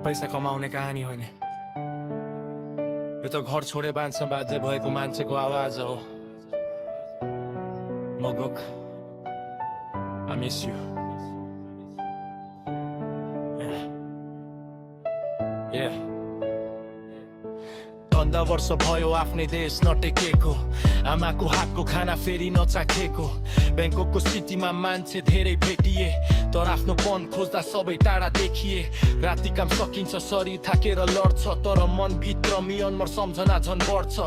पैसा कमाउने कहानी होइन यो त घर छोडे बाँच्न बाध्य भएको मान्छेको आवाज हो मगोक I miss you yeah 15 वर्ष भयो आफ्नै देश नटेकेको आमाको हातको खाना फेरि नचाखेको ब्याङ्ककको सिटीमा मान्छे धेरै भेटिए तर आफ्नो पन खोज्दा सबै टाढा देखिए राति काम सकिन्छ शरीर थाकेर लड्छ तर मनभित्र म्यानमार सम्झना झन् बढ्छ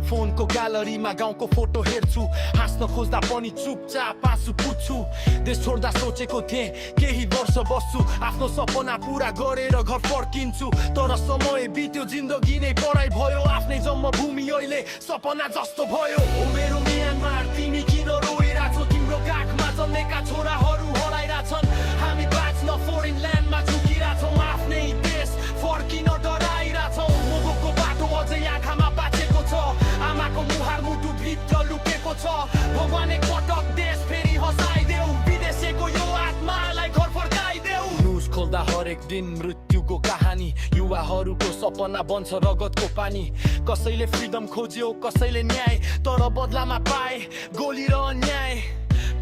फोनको ग्यालरीमा गाउँको फोटो हेर्छु हाँस्न खोज्दा पनि चुपचाप आँसु पुज्छु देश छोड्दा सोचेको थिएँ केही वर्ष बस्छु आफ्नो सपना पुरा गरेर घर फर्किन्छु तर समय बित्यो जिन्दगी नै पढाइ भयो आफ्नै जन्मभूमि अहिले सपना जस्तो भयो ओ मेरो म्यानमार तिमी किन रोइरहेछौ तिम्रो काखमा जन्मेका छोराहरू हराइरहेछन् हामी बाँच्न फोरेन ल्यान्डमा झुकिरहेछौँ आफ्नै देश फर्किन डराइरहेछौँ मोगोको बाटो अझै आँखामा बाँचेको छ आमाको मुहार मुटु भित्र लुकेको छ भगवान एक पटक देश फेरि हँसाइदेऊ विदेशीको यो आत्मालाई घर फर्काइदेऊ न्युज खोल्दा हरेक दिन मृत्युको कहानी युवाहरूको सपना बन्छ रगतको पानी कसैले फ्रिडम खोज्यो कसैले न्याय तर बदलामा पाए गोली र अन्याय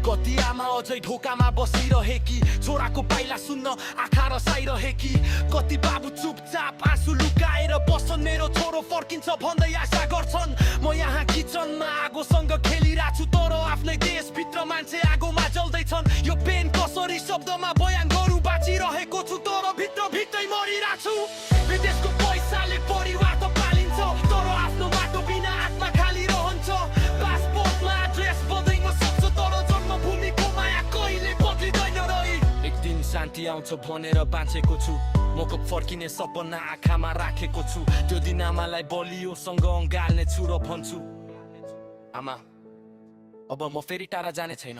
कति आमा अझै ढोकामा बसिरहेकी छोराको पाइला सुन्न आँखा रसाइरहेकी कति बाबु चुपचाप आँसु लुकाएर बस्छन् मेरो छोरो फर्किन्छ भन्दै आशा गर्छन् म यहाँ किचनमा आगोसँग खेलिरहेको छु तर आफ्नै देशभित्र मान्छे आगोमा जल्दैछन् यो पेन कसरी शब्दमा बयान गरौँ बाँचिरहेको छु तर भित्र भित्रै मरिरहेको छु विदेशको पैसाले परिवार त पालिन्छ तर आफ्नो बाटो बिना आत्मा खाली रहन्छ पासपोर्टमा एड्रेस बदल्न सक्छ तर जन्मभूमिको माया कहिले बदलिँदैन रही एक दिन शान्ति आउँछ भनेर बाँचेको छु मको फर्किने सपना आँखामा राखेको छु त्यो दिन आमालाई बलियोसँग अँगाल्ने छु र भन्छु आमा अब म फेरि टाढा जाने छैन